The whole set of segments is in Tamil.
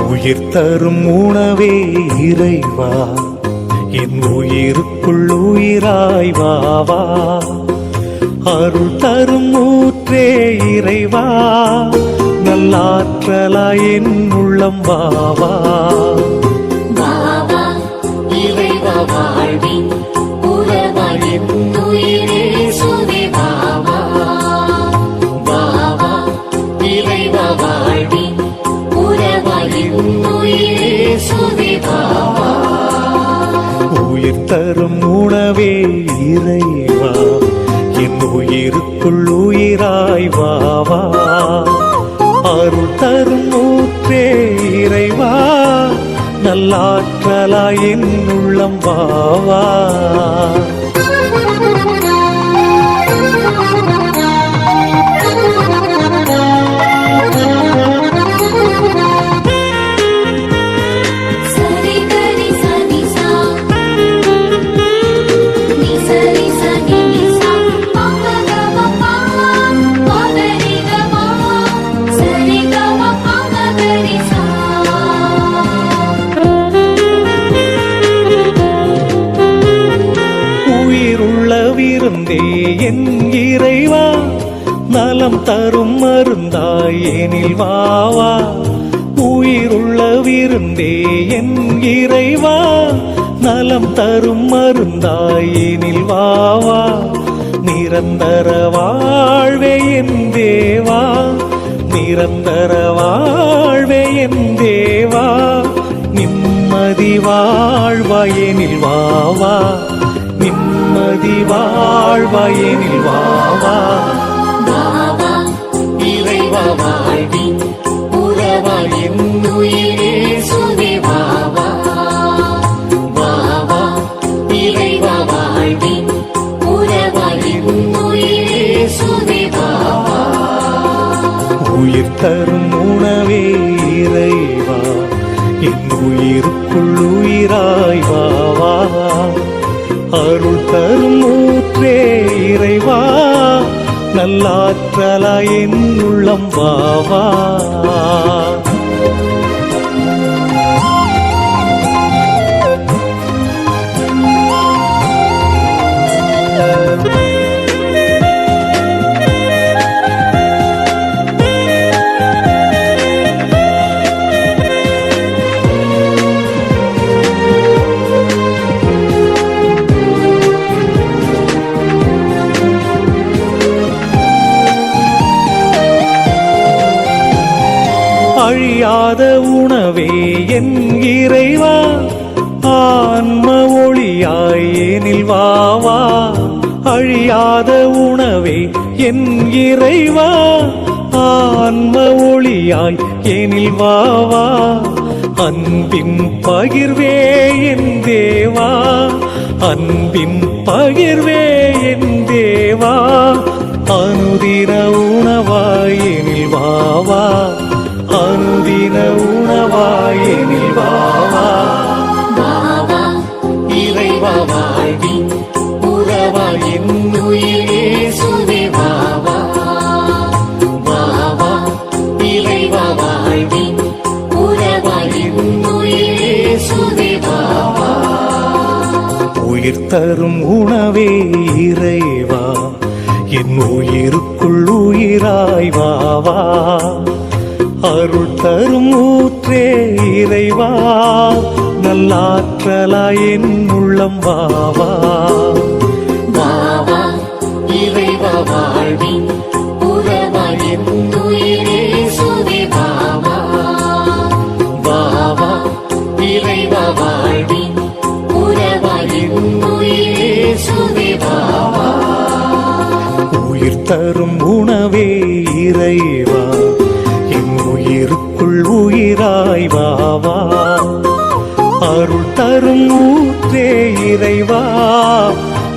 உயிர் தரும் உணவே இறைவா, என் உயிருக்குள் உயிராய் வாவா. அருள் தரும் ஊற்றே இறைவா, நல்லாற்றலாய் என் உள்ளம் வாவா. இறைவா வாழ்வின் உறவாய் என் உயிரே சுவே வாவா. இறைவா வாழ்வின் உறவாய் என் உயிரே சுவே வாவா. உயிர் தரும் உணவே இறைவா, என் உயிருக்குள் உயிராய் வாவா. அருள் தரும் ஊற்றே இறைவா, நல்லாற்றலாய் என் உள்ளம் வாவா. விருந்தே என் இறைவா, நலம் தரும் மருந்தாய் எனில் வாவா. உயிருள்ள விருந்தே என் இறைவா, நலம் தரும் மருந்தாய் எனில் வாவா. நிரந்தர வாழ்வே என் தேவா, நிரந்தர வாழ்வே என் தேவா. நிம்மதி வாழ்வாயெனில் வாவா, நிம்மதி வாழ்வாயெனில் வாவா. இறைவா வாழ்வின் உறவாய் என் உயிரே சுவே வாவா. இறைவா வாழ்வின் உறவாய் என் உயிரே சுவே வாவா. உயிர் தரும் உணவே இறைவா, என் உயிருக்குள் உயிராய் வாவா. அருள் தரும் ஊற்றே இறைவா, நல்லாற்றலாய் என் உள்ளம் வாவா. அழியாத உணவே என் இறைவா, ஆன்ம ஒளியாய் எனில் வாவா. அழியாத உணவே என் இறைவா, ஆன்ம ஒளியாய் எனில் வாவா. அன்பின் பகிர்வே என் தேவா, அன்பின் பகிர்வே என் தேவா. அனுதின உணவாய் எனில் வாவா, அனுதின உணவாயெனில் வாவா. இறைவா வாழ்வின் உறவாய் என் உயிரே சுவே வாவா. இறைவா வாழ்வின் உறவாய் என் உயிரே சுவே வாவா. உயிர் தரும் உணவே இறைவா, என் உயிருக்குள் உயிராய் வாவா. அருள் தரும் ஊற்றே இறைவா, நல்லாற்றலாய் என் உள்ளம் வாவா. இறைவா வாழ்வின் உறவாய் என் உயிரே சுவே வாவா. இறைவா வாழ்வின் உறவாய் என் உயிரே சுவே வாவா. உயிர் தரும் உணவே இறைவா, என் உயிருக்குள் உயிராய் வாவா. அருள் தரும் ஊற்றே இறைவா,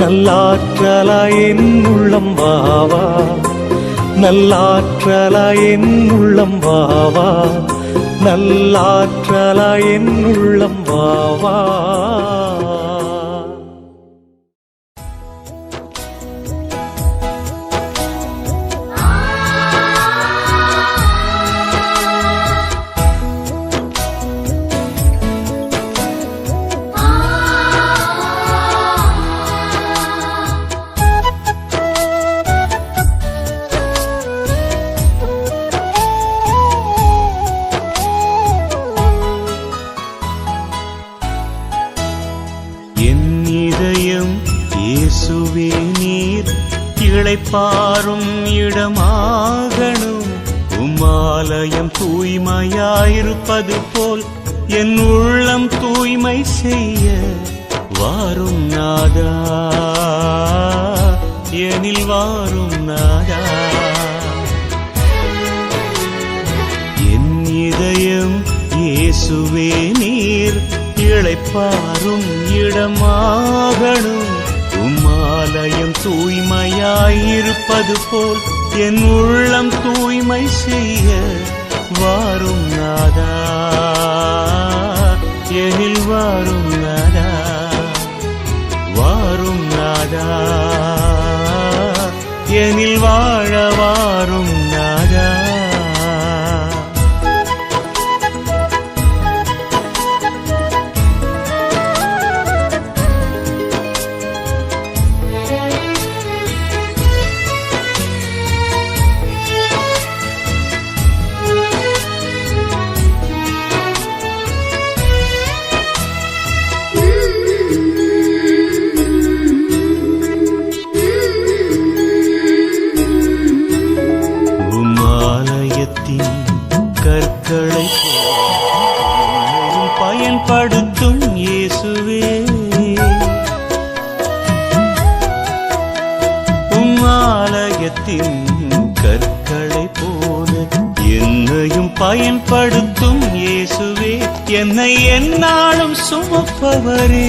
நல்லாற்றலாய் என் உள்ளம் வாவா. நல்லாற்றலாய் என் உள்ளம் வாவா, நல்லாற்றலாய் என் உள்ளம் வாவா. இளைப்பாறும் இடமாகணும். உம்மாலயம் தூய்மையாயிருப்பது போல் என் உள்ளம் தூய்மை செய்ய வாரும் நாதா, எனில் வாரும் நாதா. என் இதயம் இயேசுவே நீர் இளைப்பாறும் இடமாகணும். உம்மாலயம் தூய்மையாயிருப்பது போல் என் உள்ளம் தூய்மை செய்ய வாரும் நாதா, எனில் வாரும் நாதா, வாரும் நாதா, எனில் வாழ வாரும் நாதா. கற்களை பயன்படுத்தும் இயேசுவே, உம்மாலயத்தின் கற்களை போல என்னையும் பயன்படுத்தும் இயேசுவே. என்னை எந்நாளும் சுமப்பவரே,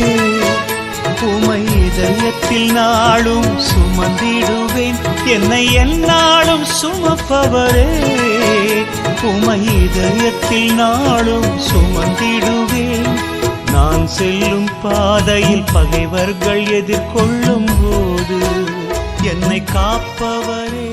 உமை இதயத்தில் நாளும் சுமந்திடுவேன். என்னை எந்நாளும் சுமப்பவரே, உமை இதயத்தில் நாளும் சுமந்திடுவேன். நான் செல்லும் பாதையில் பகைவர்கள் எதிர்கொள்ளும் போது என்னை காப்பவரே.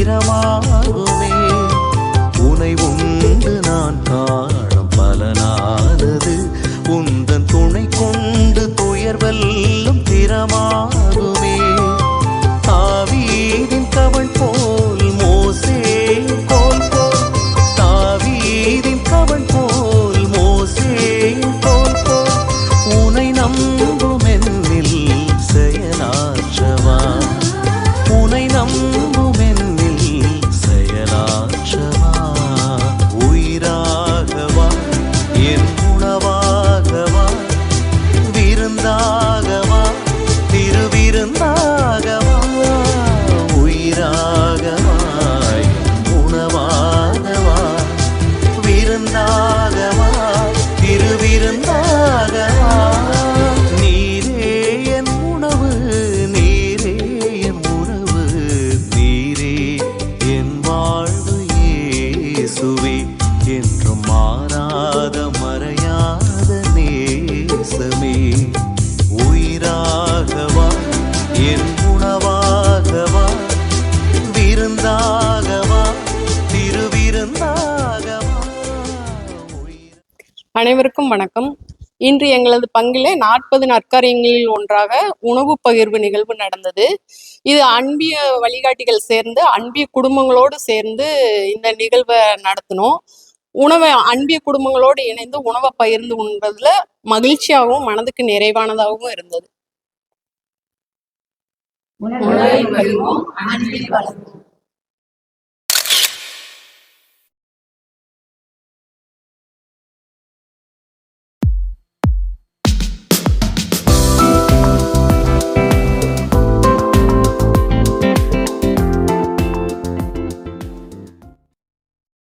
ஸ்திரமாகுமே. உனை உண்டு நான் காணும் பலனானது, உந்தன் துணை கொண்டு துயர்வெல்லும் திறமாகுமே. தாவீதின் கவள் போல் மோசே கோல் போல், தாவீதின் கவள் போல் மோசே கோல் போல், உனை நம்பும் என்னில் செயலாற்றவா, உனை நம்பும் என்னில் செயலாற்றவா. உயிராகவா என் உணவாகவா, விருந்தாகவா திருவிருந்தாகவா. உயிராகவா என் உணவாகவா, விருந்தாகவா திருவிருந்தாகவா. நீரே என் உணவு, நீரே என் உணவு, நீரே என் வாழ்வு இயேசுவே. என்றும் மாறாத மறையாத நேசமே. உயிராகவா என் உணவாகவா, விருந்தாகவா திருவிருந்தாகவா. அனைவருக்கும் வணக்கம். இன்று எங்களது பங்கிலே 40 நற்காரியங்களில் ஒன்றாக உணவு பகிர்வு நிகழ்வு நடந்தது. இது அன்பிய வழிகாட்டிகள் சேர்ந்து அன்பிய குடும்பங்களோடு சேர்ந்து இந்த நிகழ்வை நடத்தினோம். அன்பிய குடும்பங்களோடு இணைந்து உணவை பகிர்ந்து உண்பதுல மகிழ்ச்சியாகவும் மனதுக்கு நிறைவானதாகவும் இருந்தது. உணவை பகிர்வோம், அன்பில் வளர்வோம்.